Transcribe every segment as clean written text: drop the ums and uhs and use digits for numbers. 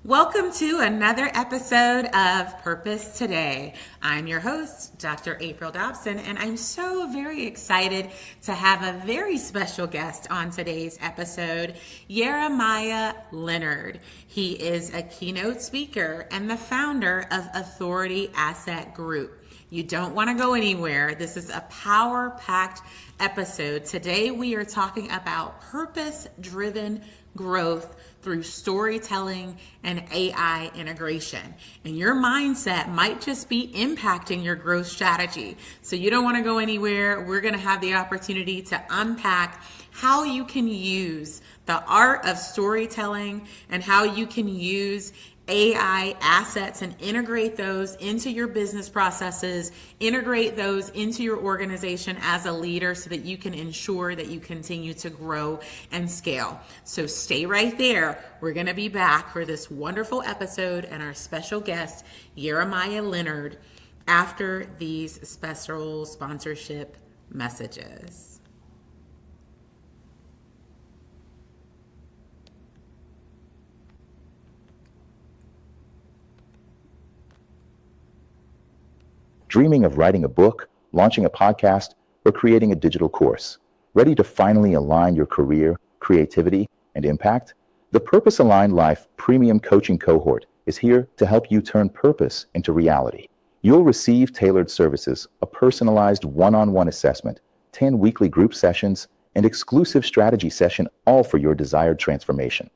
Welcome to another episode of Purpose Today. I'm your host, Dr. April Dobson, and I'm so very excited to have a very special guest on today's episode, Yirmeyah Leonard. He is a keynote speaker and the founder of Authority Asset Group. You don't want to go anywhere. This is a power-packed episode. Today we are talking about purpose-driven growth through storytelling and AI integration. And your mindset might just be impacting your growth strategy. So you don't want to go anywhere. We're going to have the opportunity to unpack how you can use the art of storytelling and how you can use AI assets and integrate those into your business processes, integrate those into your organization as a leader so that you can ensure that you continue to grow and scale. So stay right there. We're going to be back for this wonderful episode and our special guest, Yirmeyah Leonard, after these special sponsorship messages. Dreaming of writing a book, launching a podcast, or creating a digital course? Ready to finally align your career, creativity, and impact? The Purpose Aligned Life Premium Coaching Cohort is here to help you turn purpose into reality. You'll receive tailored services, a personalized one-on-one assessment, 10 weekly group sessions, and exclusive strategy session, all for your desired transformation.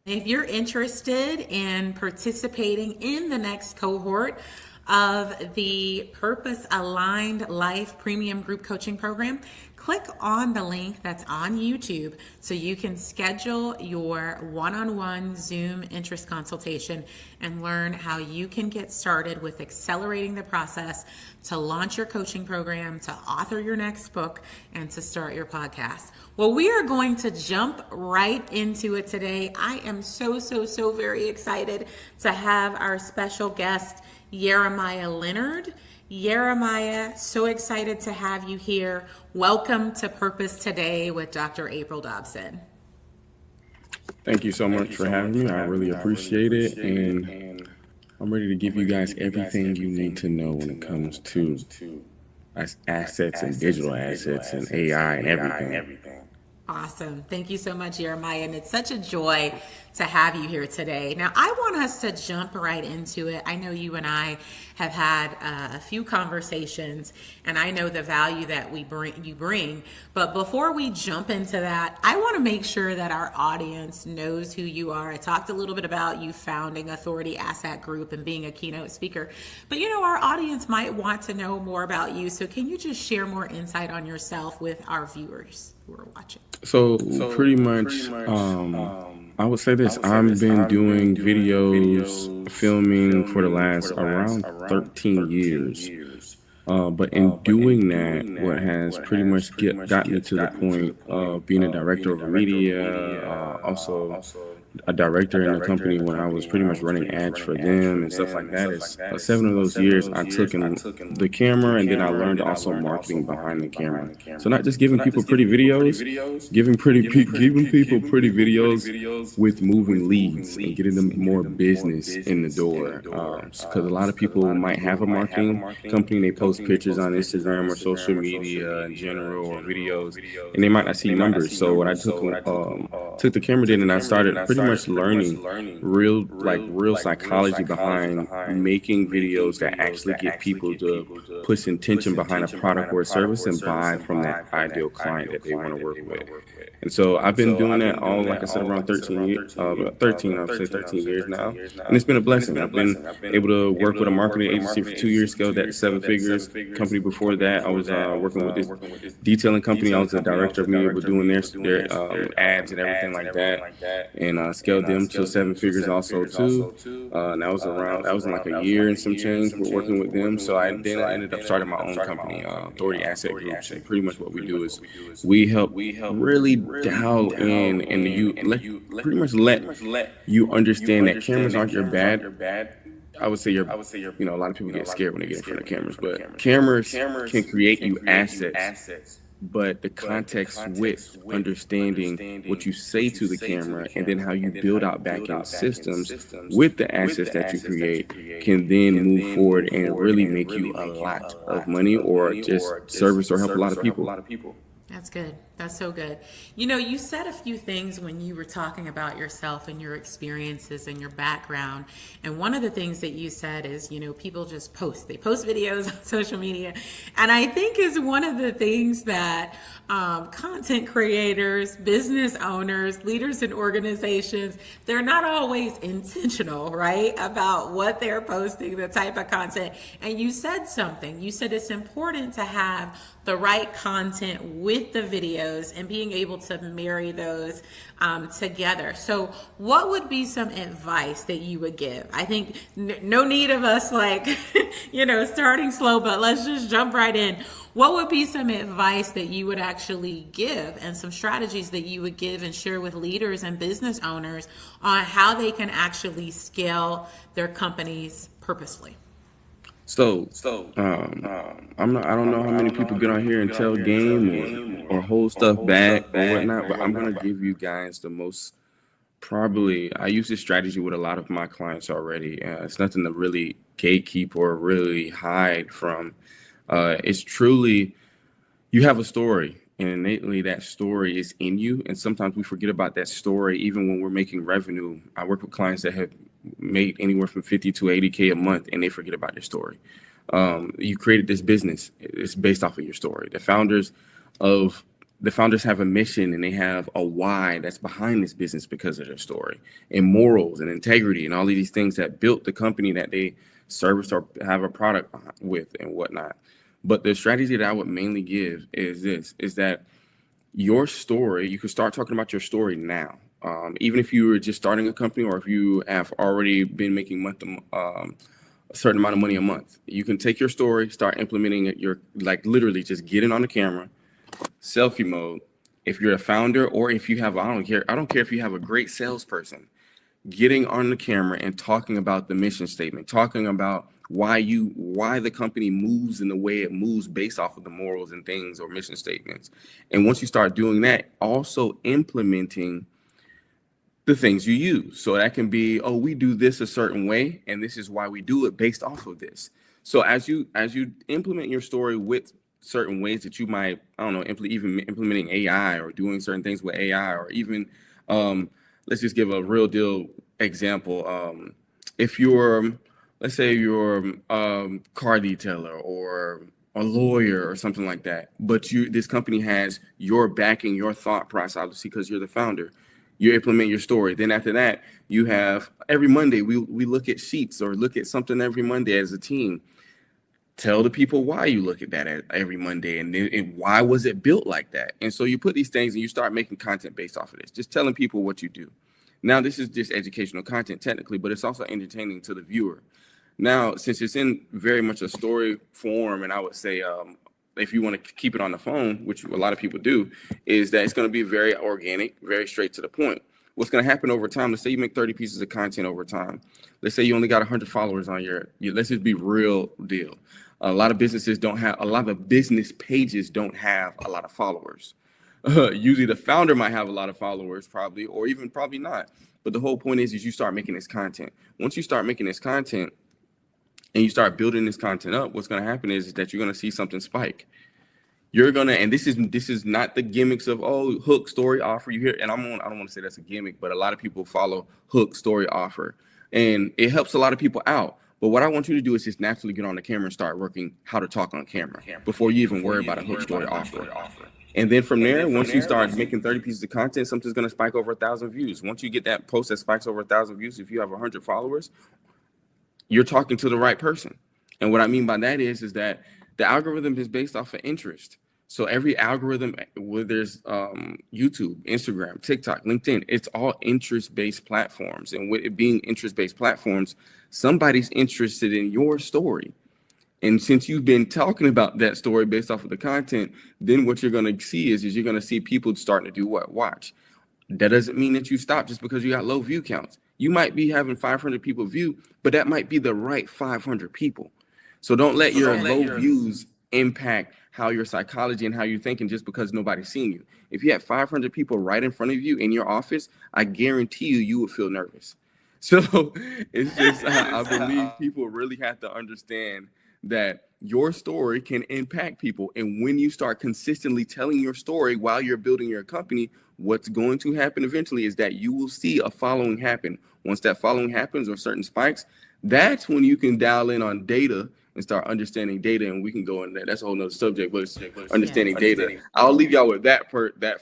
If you're interested in participating in the next cohort of the Purpose Aligned Life Premium Group Coaching Program, click on the link that's on YouTube so you can schedule your one-on-one Zoom interest consultation and learn how you can get started with accelerating the process to launch your coaching program, to author your next book, and to start your podcast. Well, we are going to jump right into it today. I am so very excited to have our special guest, Yirmeyah Leonard. Yirmeyah, so excited to have you here. Welcome to Purpose Today with Dr. April Dobson. Thank you so much for having me. I really appreciate it. And I'm ready to give you guys everything you need to know when it comes to assets and digital assets and AI and everything. Awesome. Thank you so much, Yirmeyah. And it's such a joy to have you here today. Now, I want us to jump right into it. I know you and I have had a few conversations, and I know the value that you bring. But before we jump into that, I want to make sure that our audience knows who you are. I talked a little bit about you founding Authority Asset Group and being a keynote speaker. But, our audience might want to know more about you. So can you just share more insight on yourself with our viewers who are watching? So pretty much, I would say this. I've been doing videos, filming for the last around 13 years. But in doing that, what has pretty much got me to the point of being a director of media, also a director in a company when I was pretty much running ads for them and stuff like that. Is 7 of those years I took in the camera, and then I learned also marketing behind the camera. So not just giving people pretty videos, giving people pretty videos with moving leads and getting them more business in the door. Because a lot of people might have a marketing company, they post pictures on Instagram or social media in general or videos, and they might not see numbers. So what I took the camera then, and I started pretty much learning real psychology behind making videos that actually get people to put intention behind a product or a service and buy from that ideal client that they want to work with. And so I've been doing that all, like I said, around 13 years now. And it's been a blessing. I've been able to work with a marketing agency for 2 years, scaled that to 7 figures. Company before that, I was working with this detailing company. I was the director of media, doing their ads and everything like that. And scaled them to 7 figures also too. And that was in like a year and some change. We're working with them. So I ended up starting my own company, Authority Asset Group. And pretty much what we do is we help really dial in and pretty much let you understand that cameras aren't your bad. I would say a lot of people get scared when they get in front of cameras, but cameras can create you assets but the context with understanding what you say to the camera and then how you build out back-end systems with the assets that you create can then move forward and really make you a lot of money or just service or help a lot of people. That's good. That's so good. You know, you said a few things when you were talking about yourself and your experiences and your background. And one of the things that you said is, you know, people just post. They post videos on social media. And I think is one of the things that content creators, business owners, leaders in organizations, they're not always intentional, right, about what they're posting, the type of content. And you said something. You said it's important to have the right content with the videos and being able to marry those together. So what would be some advice that you would give? I think no need of us like, you know, starting slow, but let's just jump right in. What would be some advice that you would actually give and some strategies that you would give and share with leaders and business owners on how they can actually scale their companies purposefully? So I don't know how many people get on here and tell game or hold stuff back or whatnot, but I'm gonna give you guys the most I use this strategy with a lot of my clients already. It's nothing to really gatekeep or really hide from. It's truly, you have a story and innately that story is in you. And sometimes we forget about that story, even when we're making revenue. I work with clients that have made anywhere from 50 to 80K a month and they forget about their story. You created this business. It's based off of your story. The founders have a mission and they have a why that's behind this business because of their story and morals and integrity and all of these things that built the company that they service or have a product with and whatnot. But the strategy that I would mainly give is that your story, you can start talking about your story now. Even if you were just starting a company or if you have already been making a certain amount of money a month, you can take your story, start implementing it. You're like literally just getting on the camera, selfie mode. If you're a founder or if you have, I don't care if you have a great salesperson, getting on the camera and talking about the mission statement, talking about why the company moves in the way it moves based off of the morals and things or mission statements. And once you start doing that, also implementing the things you use. So that can be, we do this a certain way, and this is why we do it based off of this. So as you implement your story with certain ways that you might, even implementing AI or doing certain things with AI, or even, let's just give a real deal example. If let's say you're a car detailer or a lawyer or something like that, but this company has your backing, your thought process, obviously, because you're the founder. You implement your story. Then after that, you have every Monday, we look at sheets or look at something every Monday as a team. Tell the people why you look at that every Monday and why was it built like that. And so you put these things and you start making content based off of this, just telling people what you do. Now, this is just educational content technically, but it's also entertaining to the viewer. Now, since it's in very much a story form, and I would say if you want to keep it on the phone, which a lot of people do, is that it's going to be very organic, very straight to the point. What's going to happen over time, let's say you make 30 pieces of content over time. Let's say you only got 100 followers on let's just be real deal. A lot of business pages don't have a lot of followers. Usually the founder might have a lot of followers probably, or even probably not. But the whole point is you start making this content. Once you start making this content, and you start building this content up, what's going to happen is that you're going to see something spike. And this is not the gimmicks of hook, story, offer. You hear, and I don't want to say that's a gimmick, but a lot of people follow hook, story, offer, and it helps a lot of people out. But what I want you to do is just naturally get on the camera and start working how to talk on camera before you even worry about a hook, story, offer. And then from there, once you start making 30 pieces of content, something's going to spike over 1,000 views. Once you get that post that spikes over 1,000 views, if you have 100 followers, you're talking to the right person. And what I mean by that is that the algorithm is based off of interest. So every algorithm, whether there's YouTube, Instagram, TikTok, LinkedIn, it's all interest-based platforms. And with it being interest-based platforms, somebody's interested in your story. And since you've been talking about that story based off of the content, then what you're going to see is you're going to see people starting to do what? Watch. That doesn't mean that you stop just because you got low view counts. You might be having 500 people view, but that might be the right 500 people. So don't let your low views impact how your psychology and how you're thinking just because nobody's seen you. If you had 500 people right in front of you in your office, I guarantee you would feel nervous. So it's just, I believe people really have to understand that your story can impact people. And when you start consistently telling your story while you're building your company, what's going to happen eventually is that you will see a following happen. Once that following happens or certain spikes, that's when you can dial in on data and start understanding data. And we can go in there. That's a whole nother subject, but it's understanding data. I'll leave y'all with that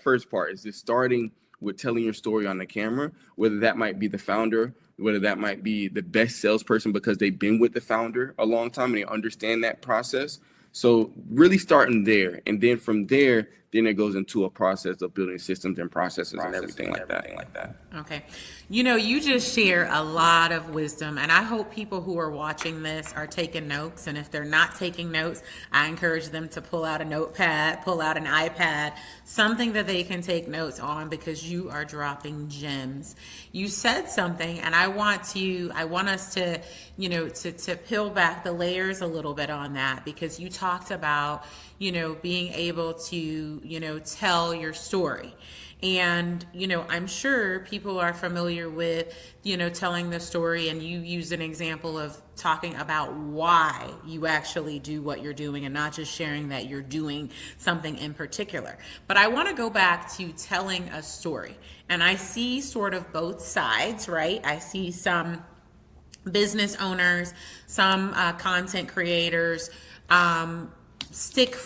first part is just starting with telling your story on the camera, whether that might be the founder, whether that might be the best salesperson because they've been with the founder a long time and they understand that process. So really starting there. And then from there, then it goes into a process of building systems and processes and everything like that. Okay. You just share a lot of wisdom, and I hope people who are watching this are taking notes. And if they're not taking notes, I encourage them to pull out a notepad, pull out an iPad, something that they can take notes on, because you are dropping gems. You said something, and I want us to, to peel back the layers a little bit on that, because you talked about, being able to, tell your story. And, I'm sure people are familiar with, telling the story, and you used an example of talking about why you actually do what you're doing and not just sharing that you're doing something in particular. But I want to go back to telling a story. And I see sort of both sides, right? I see some business owners, some content creators, stick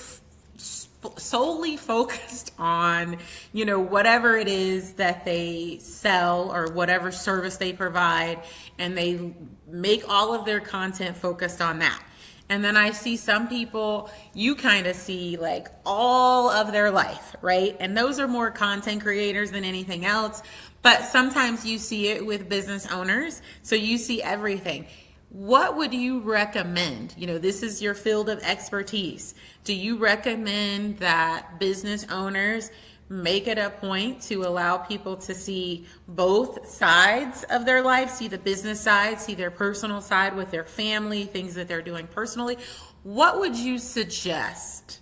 solely focused on, whatever it is that they sell or whatever service they provide, and they make all of their content focused on that. And then I see some people, you kind of see like all of their life, right? And those are more content creators than anything else. But sometimes you see it with business owners. So you see everything. What would you recommend? This is your field of expertise. Do you recommend that business owners make it a point to allow people to see both sides of their life, see the business side, see their personal side with their family, things that they're doing personally? What would you suggest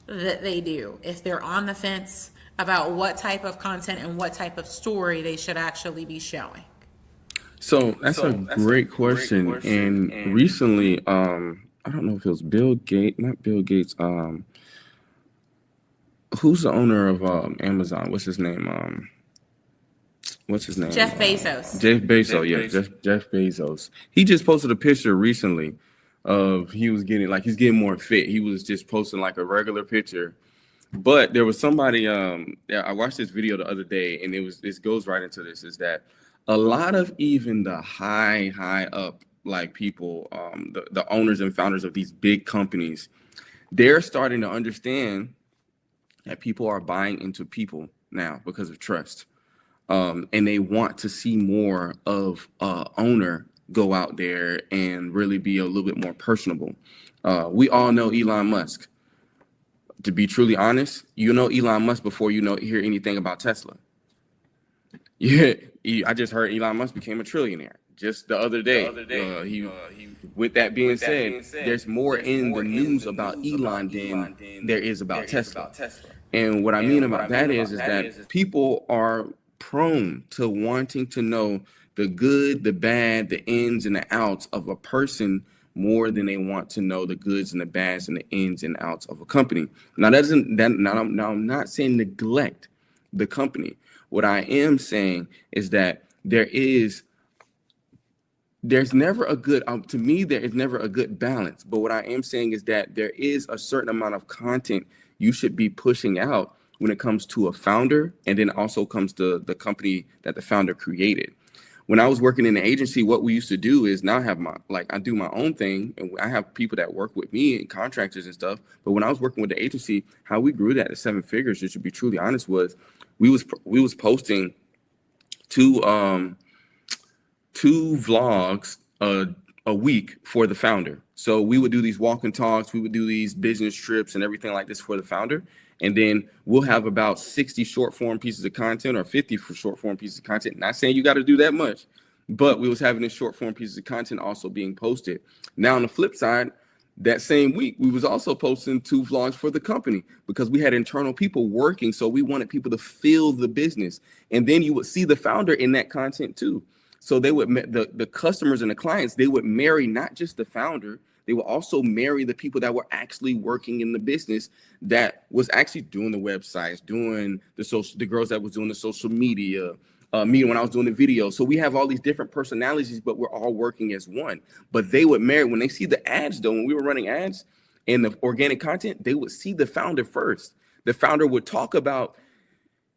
that they do if they're on the fence about what type of content and what type of story they should actually be showing? So that's a great question. And recently, I don't know if it was not Bill Gates. Who's the owner of Amazon? What's his name? Jeff Bezos. Jeff Bezos, yeah, Jeff Bezos. He just posted a picture recently of he's getting more fit. He was just posting like a regular picture. But there was somebody, I watched this video the other day, and this goes right into this, is that a lot of even the high up like people, the owners and founders of these big companies, they're starting to understand that people are buying into people now because of trust. And they want to see more of owner go out there and really be a little bit more personable. We all know Elon Musk. To be truly honest, Elon Musk before hear anything about Tesla. Yeah, I just heard Elon Musk became a trillionaire just the other day. With that being said, there's more in the news about Elon than there is about Tesla. And what I mean about that is that people are prone to wanting to know the good, the bad, the ins and the outs of a person more than they want to know the goods and the bads and the ins and outs of a company. Now, I'm not saying neglect the company. What I am saying is that there's never a good, to me, there is never a good balance. But what I am saying is that there is a certain amount of content you should be pushing out when it comes to a founder, and then also comes to the company that the founder created. When I was working in the agency, what we used to do is now have I do my own thing, and I have people that work with me and contractors and stuff. But when I was working with the agency, how we grew that to 7 figures, just to be truly honest, was we was posting two vlogs a week for the founder. So we would do these walk and talks, we would do these business trips and everything like this for the founder. And then we'll have about 60 short form pieces of content or 50 for short form pieces of content. Not saying you got to do that much, but we was having this short form pieces of content also being posted. Now on the flip side, that same week, we was also posting 2 vlogs for the company because we had internal people working. So we wanted people to feel the business. And then you would see the founder in that content too. So they would, the customers and the clients, they would marry not just the founder, they would also marry the people that were actually working in the business, that was actually doing the websites, doing the girls that was doing the social media, me when I was doing the video. So we have all these different personalities, but we're all working as one. But they would marry, when they see the ads though, when we were running ads and the organic content, they would see the founder first. The founder would talk about,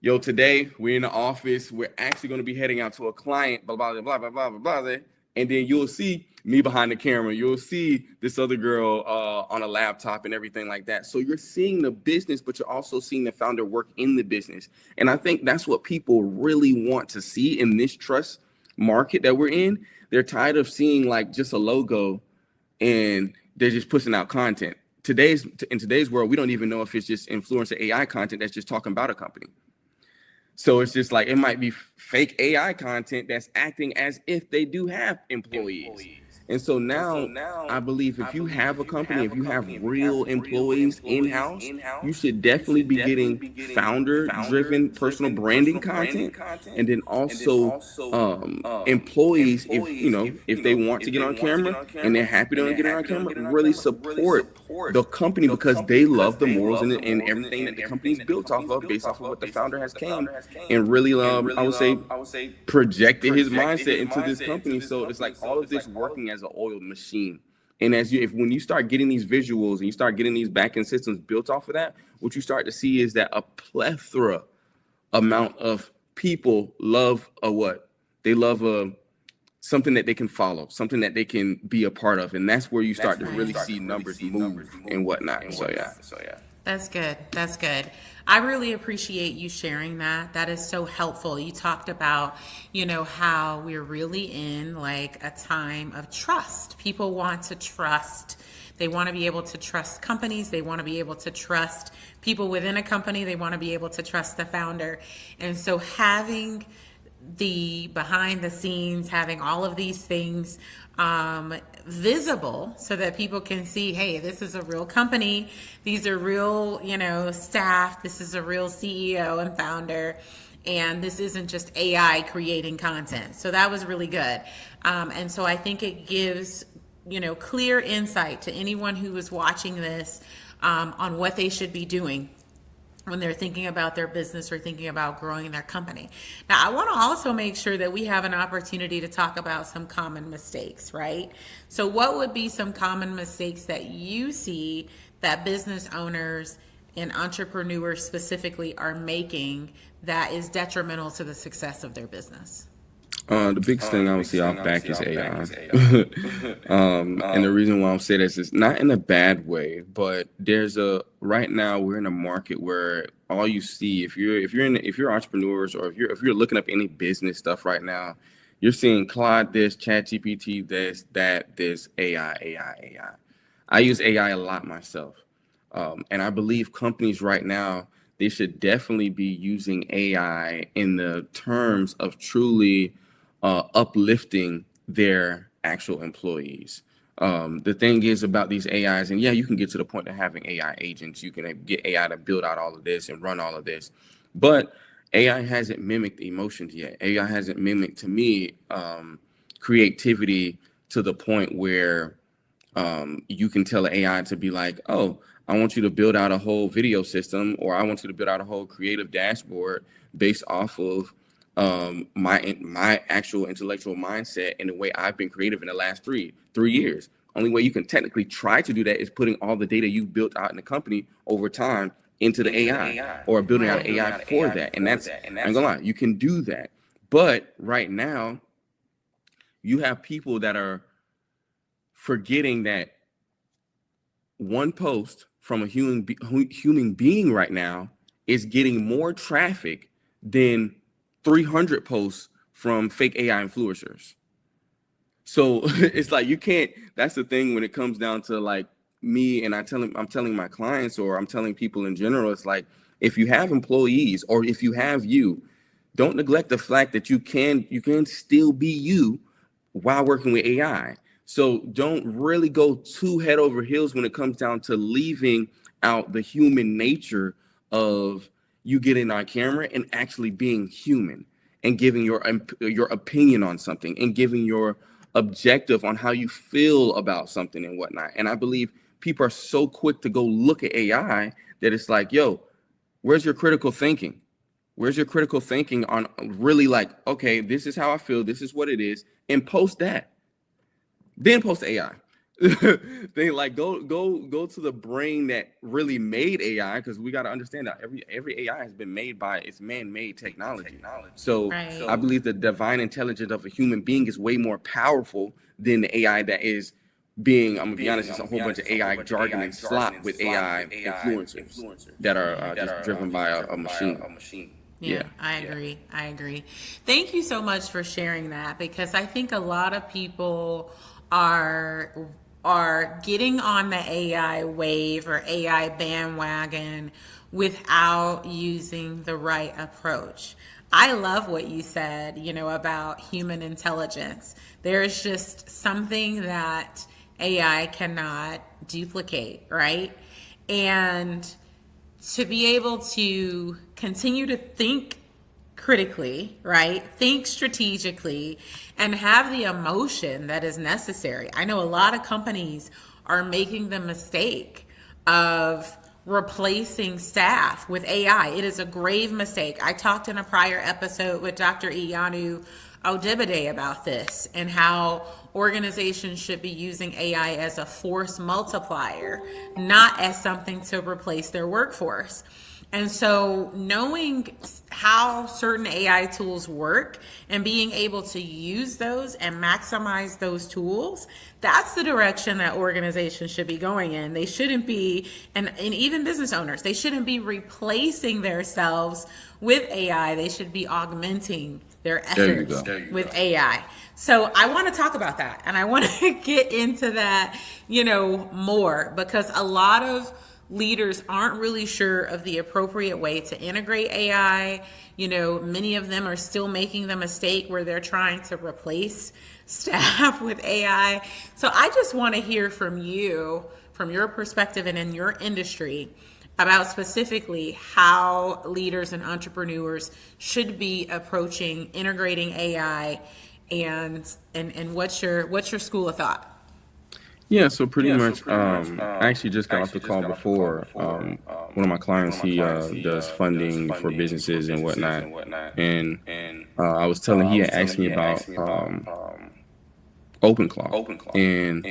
yo, today we're in the office, we're actually going to be heading out to a client, blah, blah, blah, blah, blah, blah, blah, blah. And then you'll see me behind the camera. You'll see this other girl on a laptop and everything like that. So you're seeing the business, but you're also seeing the founder work in the business. And I think that's what people really want to see in this trust market that we're in. They're tired of seeing like just a logo and they're just pushing out content. In today's world, we don't even know if it's just influencer AI content that's just talking about a company. So it's just like, it might be fake AI content that's acting as if they do have employees. And so now I believe if you have a company, if you have real employees in-house, you should definitely be getting founder-driven personal branding content. And then also employees, if they want to get on camera and they're happy to get on camera, really support the company because they love the morals and everything that the company's built off of, based off of what the founder has came and really, I would say, projected his mindset into this company. So it's like all of this working as an oiled machine. And when you start getting these visuals and you start getting these back-end systems built off of that, what you start to see is that a plethora amount of people love they love something that they can follow, something that they can be a part of. And that's where you start to really see numbers move and whatnot. So yeah. That's good. That's good. I really appreciate you sharing that. That is so helpful. You talked about, how we're really in like a time of trust. People want to trust. They want to be able to trust companies. They want to be able to trust people within a company. They want to be able to trust the founder. And so having the behind the scenes, having all of these things visible so that people can see, hey, this is a real company. These are real, staff. This is a real CEO and founder. And this isn't just AI creating content. So that was really good. And so I think it gives, clear insight to anyone who is watching this on what they should be doing when they're thinking about their business or thinking about growing their company. Now, I want to also make sure that we have an opportunity to talk about some common mistakes, right? So what would be some common mistakes that you see that business owners and entrepreneurs specifically are making that is detrimental to the success of their business? The biggest thing I would see off back is AI. And the reason why I'm saying this is not in a bad way, but right now we're in a market where all you see, if you're entrepreneurs or if you're looking up any business stuff right now, you're seeing Claude this, ChatGPT this, this, AI. I use AI a lot myself. And I believe companies right now, they should definitely be using AI in the terms of truly uplifting their actual employees. The thing is about these AIs, and yeah, you can get to the point of having AI agents. You can get AI to build out all of this and run all of this. But AI hasn't mimicked emotions yet. AI hasn't mimicked, to me, creativity to the point where you can tell AI to be like, oh, I want you to build out a whole video system, or I want you to build out a whole creative dashboard based off of my actual intellectual mindset and the way I've been creative in the last three years. Only way you can technically try to do that is putting all the data you built out in the company over time into the AI or building out AI for that. And that's, I'm gonna lie, you can do that. But right now, you have people that are forgetting that one post from a human being right now is getting more traffic than 300 posts from fake AI influencers. So it's like you can't, that's the thing when it comes down to like me and I'm telling my clients, or I'm telling people in general, it's like, if you have employees or if you have don't neglect the fact that you can still be you while working with AI. So don't really go too head over heels when it comes down to leaving out the human nature of you getting on camera and actually being human and giving your opinion on something and giving your objective on how you feel about something and whatnot. And I believe people are so quick to go look at AI that it's like, yo, where's your critical thinking? Where's your critical thinking on really like, okay, this is how I feel, this is what it is, and post that. Then post AI. They like go to the brain that really made AI, because we got to understand that every AI has been made by its man-made technology. So Right. I believe the divine intelligence of a human being is way more powerful than the AI that is being, I'm gonna be honest, it's a whole bunch of AI jargon and slop with AI influencers that are just driven by a machine. Yeah, I agree. Thank you so much for sharing that, because I think a lot of people are getting on the AI wave or AI bandwagon without using the right approach. I love what you said, about human intelligence. There's just something that AI cannot duplicate, right? And to be able to continue to think critically, right? Think strategically and have the emotion that is necessary. I know a lot of companies are making the mistake of replacing staff with AI. It is a grave mistake. I talked in a prior episode with Dr. Iyanu Odebade about this and how organizations should be using AI as a force multiplier, not as something to replace their workforce. And so knowing how certain AI tools work and being able to use those and maximize those tools, that's the direction that organizations should be going in. They shouldn't be, and even business owners, they shouldn't be replacing themselves with AI. They should be augmenting their efforts with AI. So I want to talk about that, and I want to get into that, more, because a lot of leaders aren't really sure of the appropriate way to integrate AI. Many of them are still making the mistake where they're trying to replace staff with AI. So I just want to hear from you, from your perspective and in your industry, about specifically how leaders and entrepreneurs should be approaching integrating AI, and what's your school of thought? Yeah, so pretty much, I actually just got off the call before. One of my clients, he does funding for businesses and whatnot. And I was telling, he had asked me about OpenClaw. And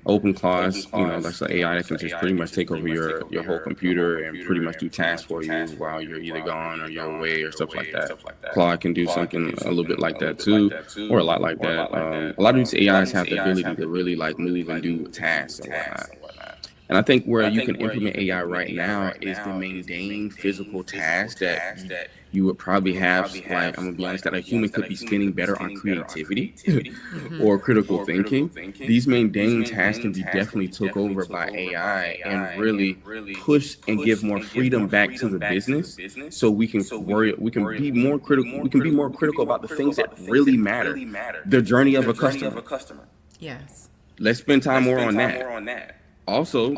OpenClaw, that's an AI that can just pretty much take over your whole computer and pretty much do tasks for you while you're either gone or you're away or stuff like that. Claude can do something a little bit like that too, or a lot like that. A lot of these AIs have the ability to really like move and do tasks and whatnot. And I think where you can implement AI right now is the mundane physical tasks that you would probably have, like, I'm gonna be honest, that a human could be spending better on creativity or critical thinking. These mundane tasks can be definitely took over by AI and really push and give more freedom back to the business, so we can be more critical about the things that really matter. The journey of a customer. Yes. Let's spend time more on that. Also,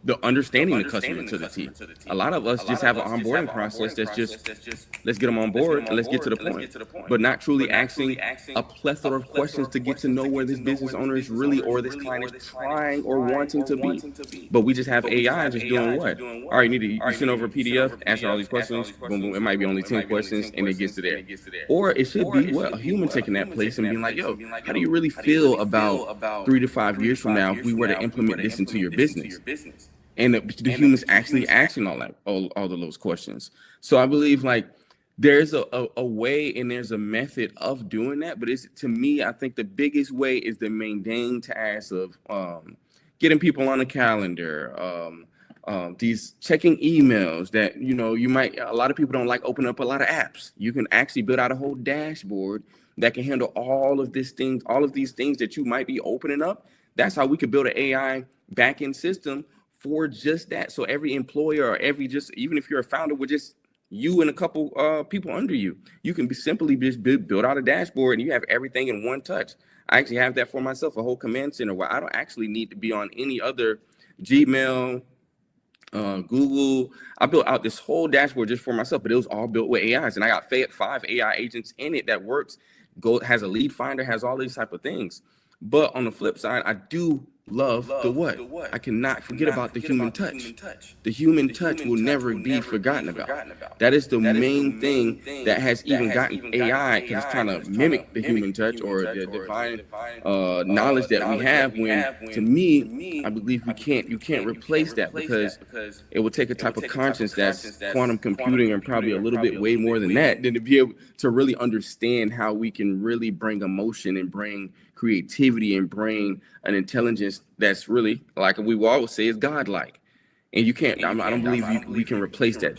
the understanding the customer to the T. A lot of us just have an onboarding process that's just, let's get them on board and let's get to the point, but not truly asking a plethora of questions to get to know where this business owner is really, or this client is trying or wanting to be. But we just have AI just doing what? All right, you send over a PDF, answer all these questions, boom, boom. It might be only 10 questions and it gets to there. Or it should be a human taking that place and being like, yo, how do you really feel about 3 to 5 years from now if we were to implement this into your business? And the humans actually asking all of those questions. So I believe like there's a way and there's a method of doing that. But to me, I think the biggest way is the mundane task of getting people on a calendar, these checking emails that, a lot of people don't like opening up a lot of apps. You can actually build out a whole dashboard that can handle all of these things that you might be opening up. That's how we could build an AI backend system for just that. So every employer or even if you're a founder, would just you and a couple people under you. You can simply just build out a dashboard and you have everything in one touch. I actually have that for myself, a whole command center where I don't actually need to be on any other Gmail, Google. I built out this whole dashboard just for myself, but it was all built with AIs, and I got 5 AI agents in it that works. Has a lead finder, has all these type of things. But on the flip side, I do love the what. I cannot forget about the human touch. The human touch will never be forgotten about. That is the main thing that has even gotten AI, because it's trying to mimic the human touch or the divine knowledge that we have. When, to me, I believe you can't replace that, because it will take a type of conscience that's quantum computing and probably a little bit way more than that, than to be able to really understand how we can really bring emotion and bring creativity and bring an intelligence that's really, like we will always say, is godlike. And you can't, I don't believe we can replace that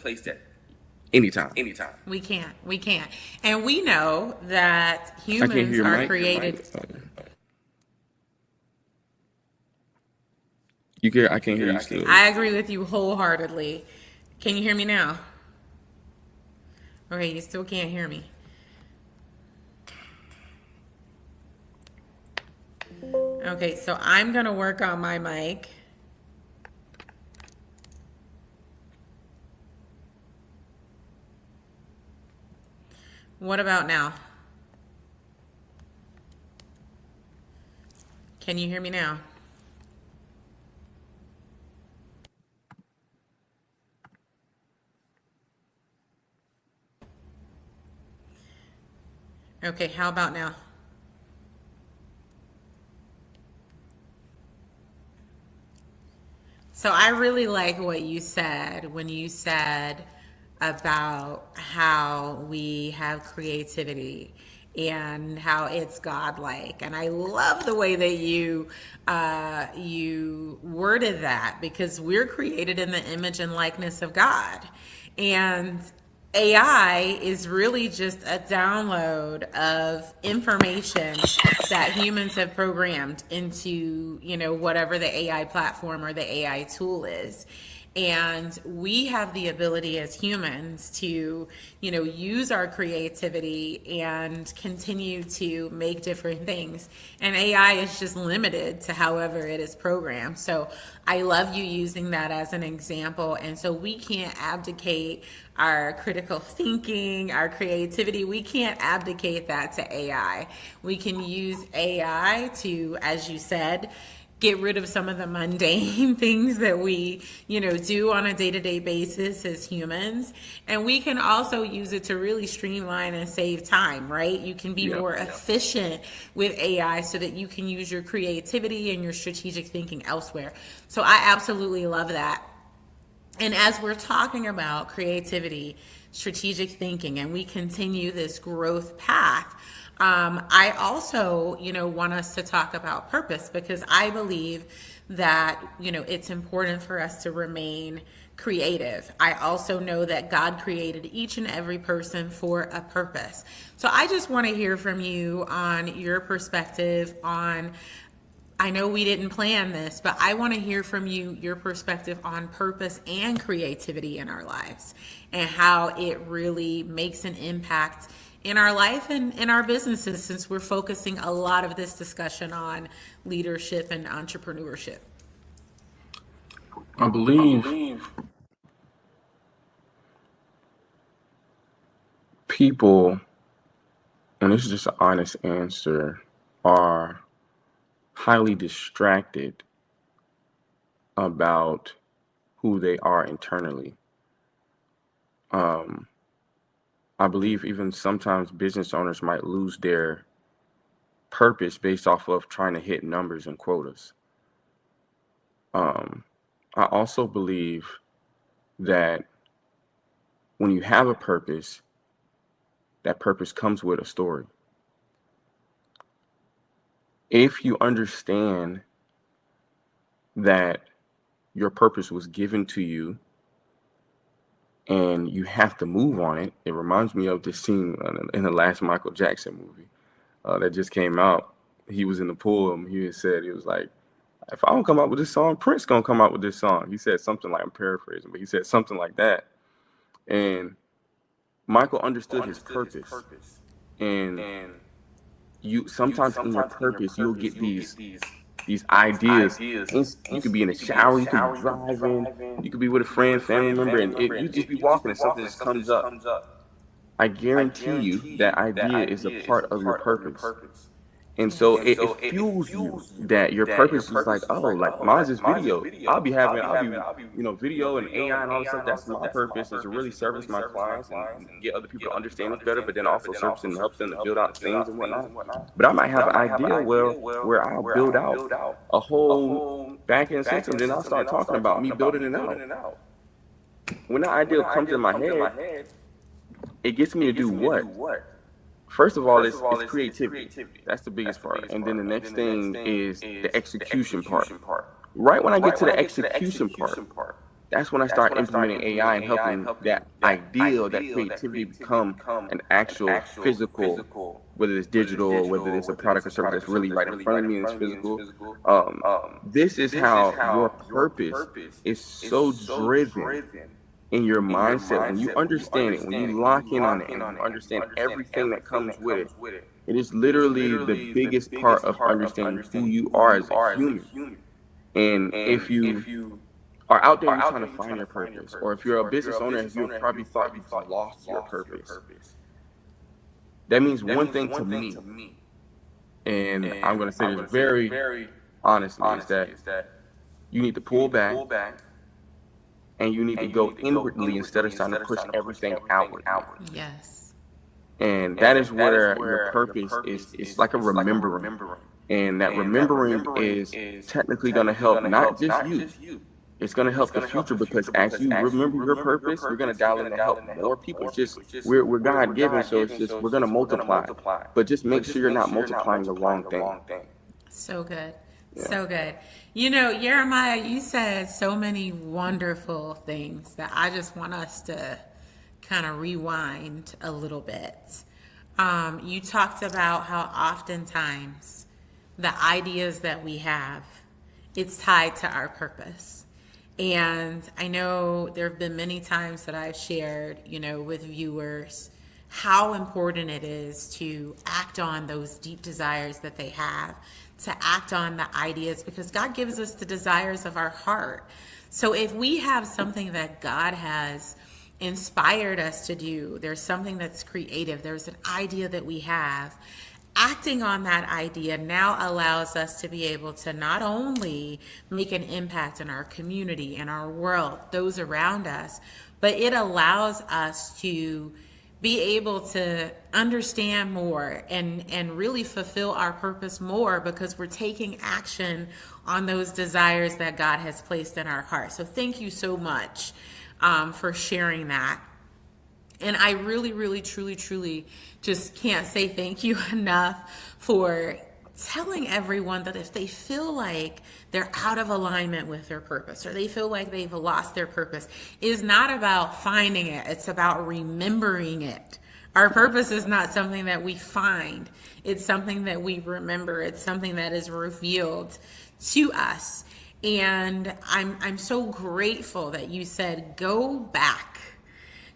anytime. We can't. And we know that humans are created. I can't hear you still. I agree with you wholeheartedly. Can you hear me now? Okay, you still can't hear me. Okay, so I'm going to work on my mic. What about now? Can you hear me now? Okay, how about now? So I really like what you said when you said about how we have creativity and how it's godlike. And I love the way that you worded that, because we're created in the image and likeness of God. And AI is really just a download of information that humans have programmed into, whatever the AI platform or the AI tool is. And we have the ability as humans to, use our creativity and continue to make different things. And AI is just limited to however it is programmed. So I love you using that as an example. And so we can't abdicate our critical thinking, our creativity. We can't abdicate that to AI. We can use AI to, as you said, get rid of some of the mundane things that we, do on a day-to-day basis as humans. And we can also use it to really streamline and save time, right? You can be more efficient with AI so that you can use your creativity and your strategic thinking elsewhere. So I absolutely love that. And as we're talking about creativity, strategic thinking, and we continue this growth path, I also, want us to talk about purpose, because I believe that, it's important for us to remain creative. I also know that God created each and every person for a purpose. So I just want to hear from you on your perspective on, I know we didn't plan this, but I want to hear from you, your perspective on purpose and creativity in our lives and how it really makes an impact in our life and in our businesses, since we're focusing a lot of this discussion on leadership and entrepreneurship. I believe people, and this is just an honest answer, are highly distracted about who they are internally. I believe even sometimes business owners might lose their purpose based off of trying to hit numbers and quotas. I also believe that when you have a purpose, that purpose comes with a story. If you understand that your purpose was given to you and you have to move on it, it reminds me of this scene in the last Michael Jackson movie that just came out. He was in the pool and he was like, if I don't come out with this song, Prince gonna come out with this song. He said something like, I'm paraphrasing, but he said something like that. And Michael understood his purpose. And you sometimes in your purpose, you'll get these ideas. You could be in the shower, you could be driving, you could be with a friend, family member, and you just be walking and something just comes up. I guarantee you that idea is a part of your purpose. And so it fuels you that your purpose is like, oh, like mine's this video. I'll be video and AI and all this stuff. That's my purpose, is to really service my clients and get other people to understand it better, but then also service and help them to build out things and whatnot. But I might have an idea where I'll build out a whole back-end system, then I'll start talking about me building it out. When that idea comes in my head, it gets me to do what? First of all, it's creativity. That's the biggest part. And then the next thing is the execution part. Right when I get to the execution part, that's when I start implementing AI and helping that ideal, that creativity become an actual physical, whether it's digital or whether it's a product or service that's really right in front of me and it's physical. This is how your purpose is so driven in your mindset. When you understand it, when you lock in on it, and you understand everything that comes with it, it is literally the biggest part of understanding who you are as a human. And if you are out there trying to find your purpose, or if you're a business owner and you probably thought you've lost your purpose, that means one thing to me, and I'm going to say this very honestly, is that you need to pull back. And you need to go inwardly instead of trying to push everything outward. Yes. And that is where your purpose is like a remembering. And that remembering is technically going to help not just you. It's going to help the future, because as you remember your purpose, you're going to dial in to help more people. It's just, we're God-given, so it's just, we're going to multiply. But just make sure you're not multiplying the wrong thing. So good. Yeah. So good. Yirmeyah, you said so many wonderful things that I just want us to kind of rewind a little bit. You talked about how oftentimes the ideas that we have, it's tied to our purpose. And I know there have been many times that I've shared, with viewers, how important it is to act on those deep desires that they have, to act on the ideas, because God gives us the desires of our heart. So if we have something that God has inspired us to do, there's something that's creative, there's an idea that we have, acting on that idea now allows us to be able to not only make an impact in our community, in our world, those around us, but it allows us to be able to understand more and really fulfill our purpose more, because we're taking action on those desires that God has placed in our heart. So thank you so much for sharing that. And I really, really, truly, truly just can't say thank you enough for telling everyone that if they feel like they're out of alignment with their purpose, or they feel like they've lost their purpose, it is not about finding it. It's about remembering it. Our purpose is not something that we find. It's something that we remember. It's something that is revealed to us. And I'm so grateful that you said, go back.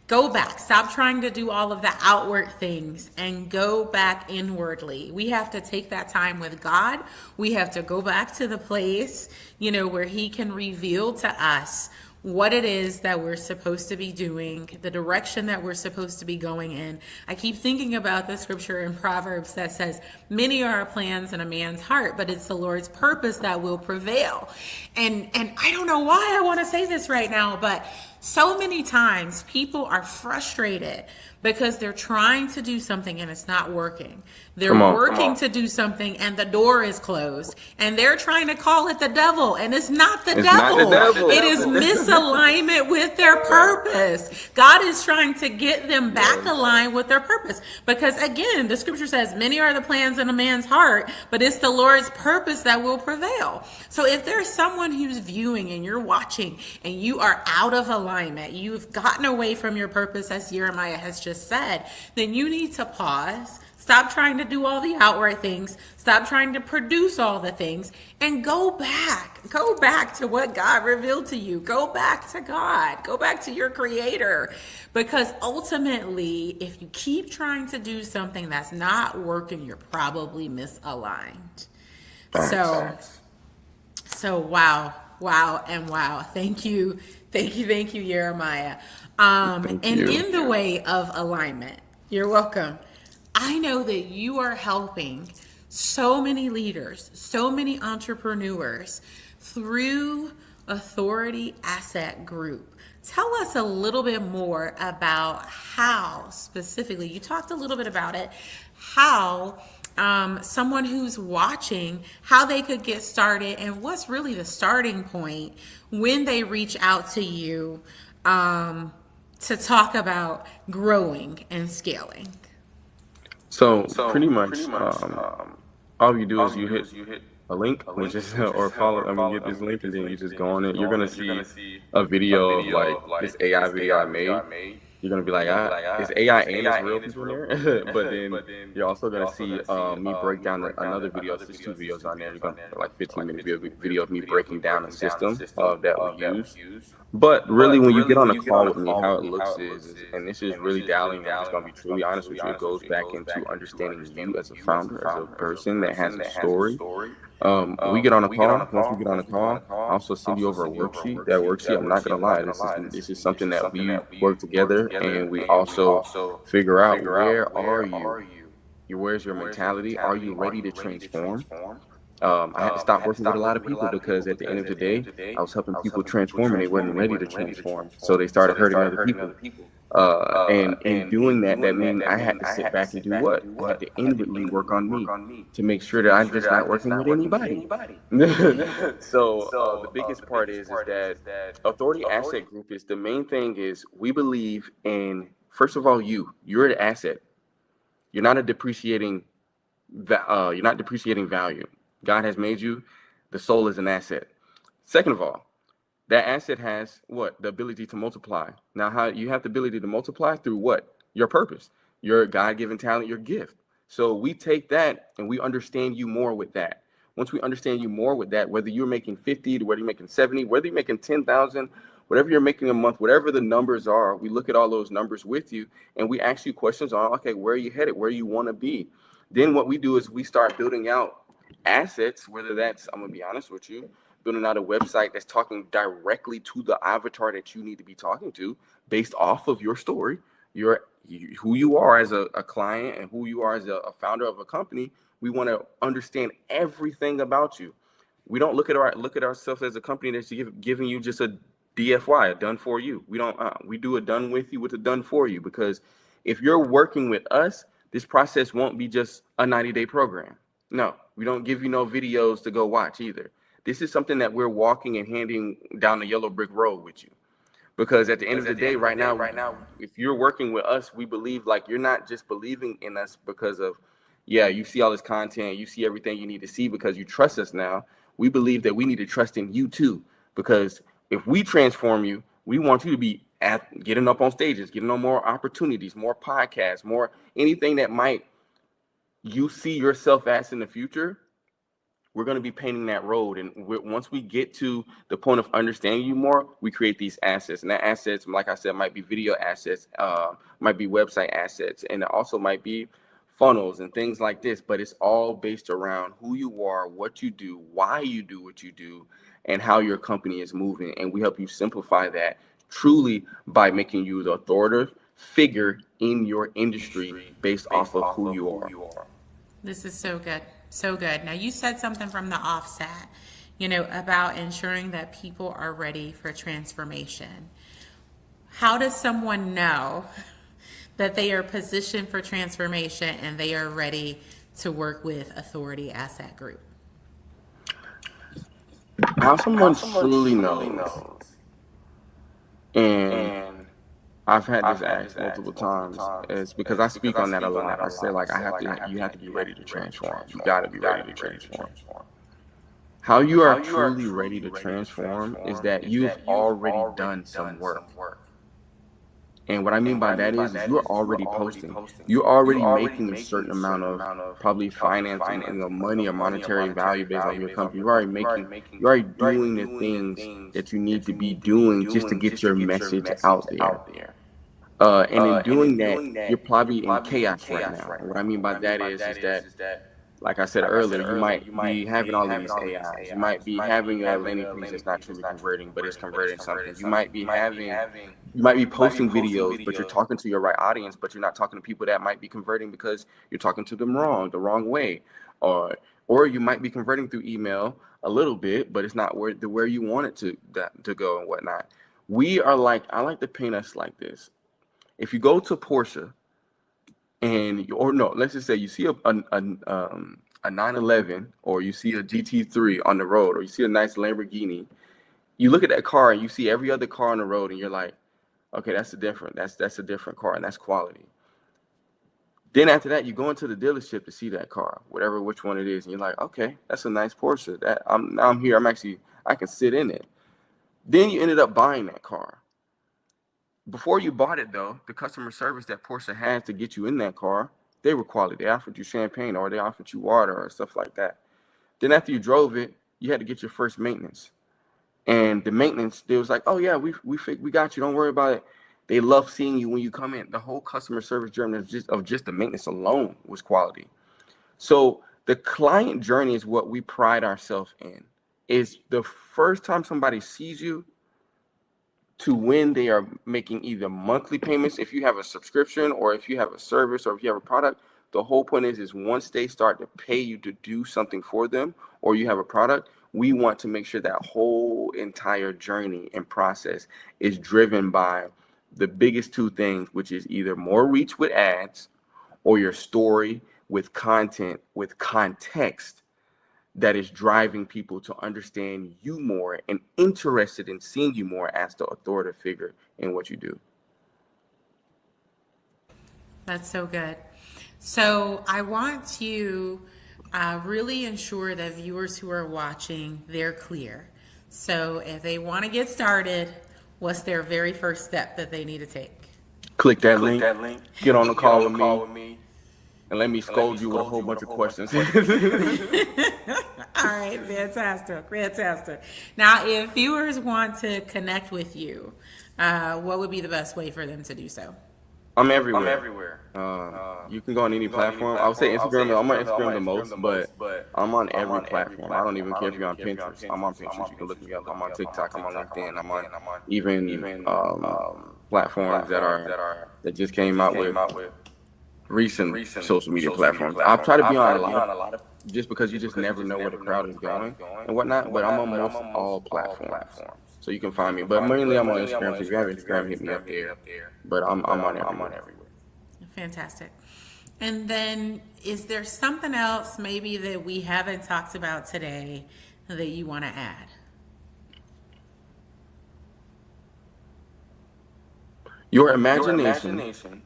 Go back. Stop trying to do all of the outward things and go back inwardly. We have to take that time with God. We have to go back to the place, where He can reveal to us what it is that we're supposed to be doing, the direction that we're supposed to be going in. I keep thinking about the scripture in Proverbs that says, many are our plans in a man's heart, but it's the Lord's purpose that will prevail. And I don't know why I want to say this right now, but so many times people are frustrated because they're trying to do something and it's not working. They're working to do something and the door is closed, and they're trying to call it the devil, and it's not the devil. It is misalignment with their purpose. God is trying to get them back aligned with their purpose, because again, the scripture says many are the plans in a man's heart, but it's the Lord's purpose that will prevail. So if there's someone who's viewing and you're watching and you are out of alignment, you've gotten away from your purpose, as Yirmeyah has just said, then you need to pause, Stop trying to do all the outward things. Stop trying to produce all the things and go back. Go back to what God revealed to you. Go back to God. Go back to your creator. Because ultimately, if you keep trying to do something that's not working, you're probably misaligned. So wow, and wow. Thank you, Yirmeyah. In the way of alignment, you're welcome. I know that you are helping so many leaders, so many entrepreneurs through Authority Asset Group. Tell us a little bit more about how specifically, you talked a little bit about it, how someone who's watching, how they could get started and what's really the starting point when they reach out to you to talk about growing and scaling. So pretty much, all you do is you hit a link, which is or follow. Get this link, and then you just go on it. You're gonna see a video of like this AI video I made. You're gonna be like, is AI and is real people here? But then you're also gonna see me break down another video. There's 2 videos on there. You're gonna like 15-minute video of me breaking down the system that we use. But really, when you get on a call with me, how it looks is, and this is really dialing, I'm just gonna be truly honest with you, it goes back into understanding you as a founder, as a person that has a story. We get on a call. Once we get on a call, I also send you over a worksheet. That worksheet, I'm not gonna lie, this is something that we work together, and we also figure out where are you? Where's your mentality? Are you ready to transform? I had to stop working with a lot of people because at the end of the day, I was helping people transform and they weren't ready to transform. So they started hurting other people. And in doing that, that meant I had to sit back and do what? I had to inwardly work on me to make sure that I'm just not working with anybody. So the biggest part is that Authority Asset Group is the main thing is we believe in, first of all, you're an asset. You're not depreciating value. God has made you. The soul is an asset. Second of all, that asset has what? The ability to multiply. Now, how you have the ability to multiply through what? Your purpose, your God-given talent, your gift. So we take that and we understand you more with that. Once we understand you more with that, whether you're making 50, whether you're making 70, whether you're making 10,000, whatever you're making a month, whatever the numbers are, we look at all those numbers with you and we ask you questions on, okay, where are you headed? Where you want to be? Then what we do is we start building out assets, whether that's, I'm going to be honest with you, building out a website that's talking directly to the avatar that you need to be talking to based off of your story, who you are as a client and who you are as a founder of a company. We want to understand everything about you. We don't look at ourselves as a company that's giving you just a DFY, a done for you. We do a done with you with a done for you, because if you're working with us, this process won't be just a 90-day program. No, we don't give you no videos to go watch either. This is something that we're walking and handing down the yellow brick road with you. Because at the end of the day, right now, if you're working with us, we believe like you're not just believing in us because of, you see all this content, you see everything you need to see because you trust us now. We believe that we need to trust in you too. Because if we transform you, we want you to be getting up on stages, getting on more opportunities, more podcasts, more anything that might you see yourself as in the future. We're going to be painting that road. And once we get to the point of understanding you more, we create these assets. And that assets, like I said, might be video assets, might be website assets, and it also might be funnels and things like this. But it's all based around who you are, what you do, why you do what you do, and how your company is moving. And we help you simplify that truly by making you the authoritative figure in your industry based off of who you are. This is so good. So good. Now, you said something from the offset, about ensuring that people are ready for transformation. How does someone know that they are positioned for transformation and they are ready to work with Authority Asset Group? How someone truly knows, and I've had this asked multiple times, is because I speak on that a lot. I say like you have to be ready to transform. You got to be ready to transform. How you are truly ready to transform is that you've already done some work. And what I mean by that is you're already posting. You're already making a certain amount of probably financing and the money or monetary value based on your company. You're already doing the things that you need to be doing just to get your message out there. And in doing that, you're probably in chaos right now. And what I mean by that is that, like I said earlier, you might be having all of these AIs. You might be having a landing page that's not truly converting, but it's converting something. You might be posting videos, but you're talking to your right audience, but you're not talking to people that might be converting because you're talking to them the wrong way. Or you might be converting through email a little bit, but it's not where you want it to go and whatnot. I like to paint us like this. If you go to Porsche let's just say you see a 911 or you see a GT3 on the road or you see a nice Lamborghini, you look at that car and you see every other car on the road and you're like, okay, that's a different car and that's quality. Then after that, you go into the dealership to see that car, which one it is, and you're like, okay, that's a nice Porsche. I'm here. I can sit in it. Then you ended up buying that car. Before you bought it, though, the customer service that Porsche had to get you in that car, they were quality. They offered you champagne or they offered you water or stuff like that. Then after you drove it, you had to get your first maintenance. And the maintenance, they was like, oh, yeah, we got you. Don't worry about it. They love seeing you when you come in. The whole customer service journey of just the maintenance alone was quality. So the client journey is what we pride ourselves in. Is the first time somebody sees you to when they are making either monthly payments, if you have a subscription or if you have a service or if you have a product, the whole point is once they start to pay you to do something for them or you have a product, we want to make sure that whole entire journey and process is driven by the biggest two things, which is either more reach with ads or your story with content, with context that is driving people to understand you more and interested in seeing you more as the authoritative figure in what you do. That's so good. So I want to really ensure that viewers who are watching, they're clear. So if they want to get started, what's their very first step that they need to take? Click that link. Get on the call with me. And let me scold you with a whole bunch of questions. All right, fantastic. Now, if viewers want to connect with you, what would be the best way for them to do so? I'm everywhere. You can go on any platform. I would say Instagram. I'm on Instagram the most, but I'm on every platform. I don't even care if you're on Pinterest. I'm on Pinterest. You can look me up. I'm on TikTok. I'm on LinkedIn. I'm on even platforms that just came out with recent social media platforms. I'll try to be on a lot of just because you just never know where the crowd is going and whatnot. But I'm on most all platforms, so you can find me. But mainly I'm on Instagram. So if you have Instagram, hit me up there. But I'm on everywhere. Fantastic. And then, is there something else maybe that we haven't talked about today that you want to add? Your imagination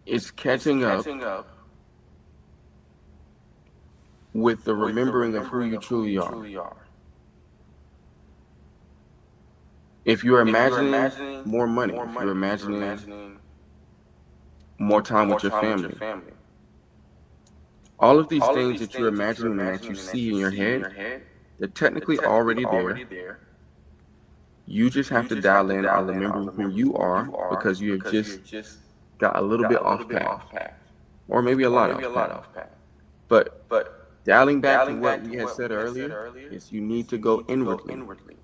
is catching up with the remembering of who you truly are. If you're imagining more money, if you're imagining more time with your family, all of these things that you're imagining and that you see in your head, they're technically already there. You just have to dial in on remembering who you are because you have just got a little bit off path, or maybe a lot off path. But dialing back to what we had said earlier is you need to go inwardly.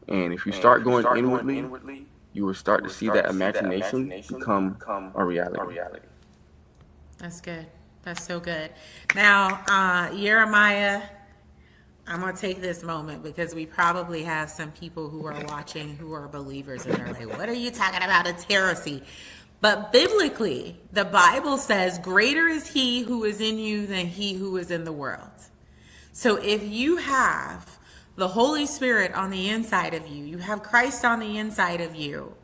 And if you start going inwardly, you will start to see that imagination become a reality. That's good. That's so good. Now, Yirmeyah, I'm going to take this moment because we probably have some people who are watching who are believers and they're like, what are you talking about? It's heresy. But biblically, the Bible says, greater is he who is in you than he who is in the world. So if you have the Holy Spirit on the inside of you, you have Christ on the inside of you,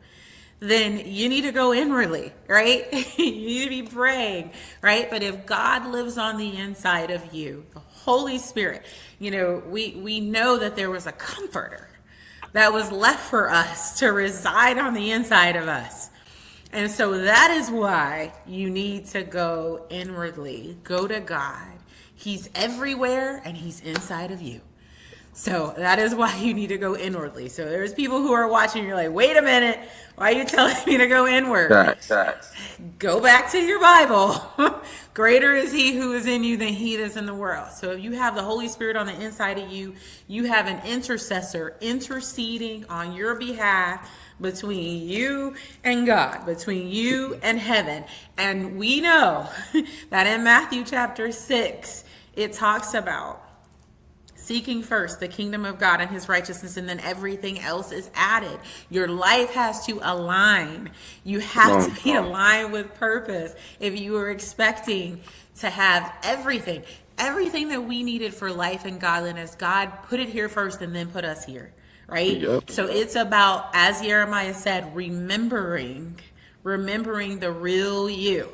then you need to go inwardly, right? You need to be praying, right? But if God lives on the inside of you, the Holy Spirit, we know that there was a comforter that was left for us to reside on the inside of us. And so that is why you need to go inwardly, go to God. He's everywhere and he's inside of you. So that is why you need to go inwardly. So there's people who are watching, you're like, wait a minute, why are you telling me to go inward? Facts. Go back to your Bible. Greater is he who is in you than he that is in the world. So if you have the Holy Spirit on the inside of you, you have an intercessor interceding on your behalf between you and God, between you and heaven. And we know that in Matthew chapter 6, it talks about seeking first the kingdom of God and his righteousness, and then everything else is added. Your life has to align. You have to be aligned with purpose. If you are expecting to have everything that we needed for life and godliness, God put it here first and then put us here, right? Yep. So it's about, as Yirmeyah said, remembering the real you.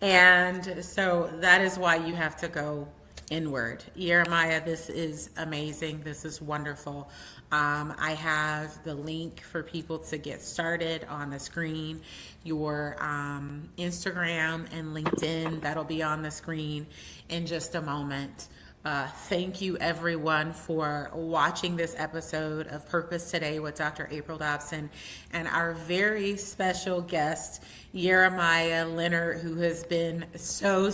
And so that is why you have to go inward. Yirmeyah, this is amazing. This is wonderful. I have the link for people to get started on the screen. Your Instagram and LinkedIn, that'll be on the screen in just a moment. Thank you everyone for watching this episode of Purpose Today with Dr. April Dobson and our very special guest, Yirmeyah Leonard, who has been so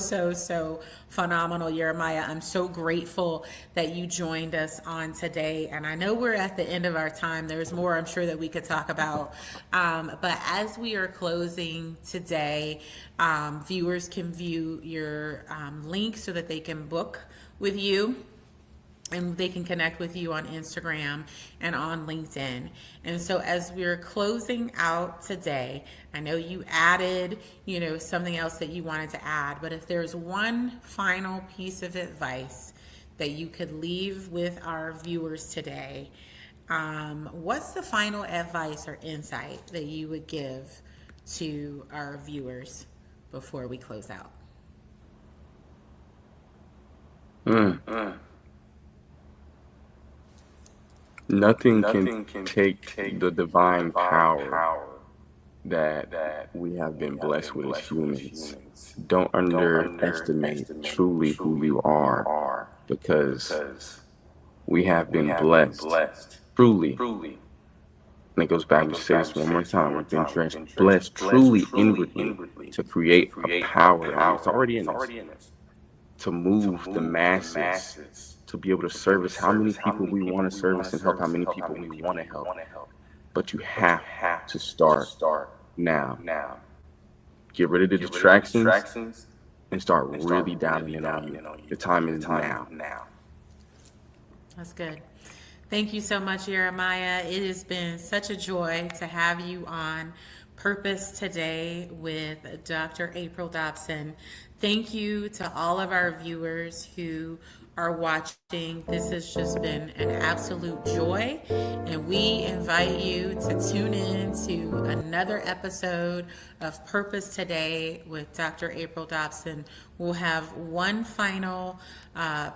phenomenal. Yirmeyah, I'm so grateful that you joined us on today. And I know we're at the end of our time. There's more I'm sure that we could talk about. But as we are closing today, viewers can view your link so that they can book with you and they can connect with you on Instagram and on LinkedIn. And so as we're closing out today, I know you added, something else that you wanted to add, but if there's one final piece of advice that you could leave with our viewers today, what's the final advice or insight that you would give to our viewers before we close out? Nothing can take the divine power that we have been blessed with as humans. Don't underestimate truly who you are, because we have been blessed truly. And it goes back to say this one more time. We've been blessed truly inwardly to create a power that's already in us, to move the masses, to be able to service how many people we want to service and help how many people we want to help. But you have to start now. Get rid of the distractions and start really dialing in on you. The time is now. That's good. Thank you so much, Yirmeyah. It has been such a joy to have you on Purpose Today with Dr. April Dobson. Thank you to all of our viewers who are watching. This has just been an absolute joy, and we invite you to tune in to another episode of Purpose Today with Dr. April Dobson. We'll have one final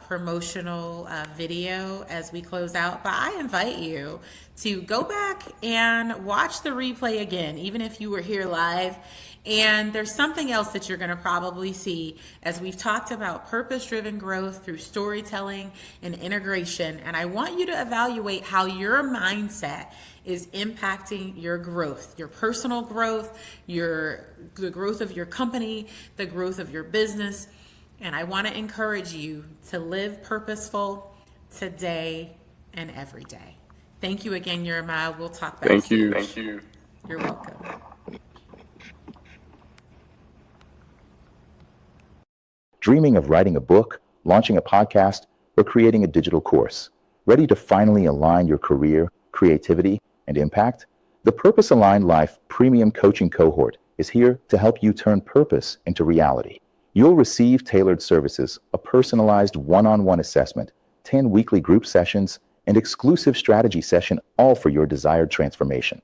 promotional video as we close out, but I invite you to go back and watch the replay again, even if you were here live. And there's something else that you're going to probably see as we've talked about purpose-driven growth through storytelling and integration. And I want you to evaluate how your mindset is impacting your growth, your personal growth, the growth of your company, the growth of your business. And I want to encourage you to live purposeful today and every day. Thank you again, Yirmeyah. We'll talk back soon. Thank you. You're welcome. Dreaming of writing a book, launching a podcast, or creating a digital course? Ready to finally align your career, creativity, and impact? The Purpose Aligned Life Premium Coaching Cohort is here to help you turn purpose into reality. You'll receive tailored services, a personalized one-on-one assessment, 10 weekly group sessions, and exclusive strategy session, all for your desired transformation.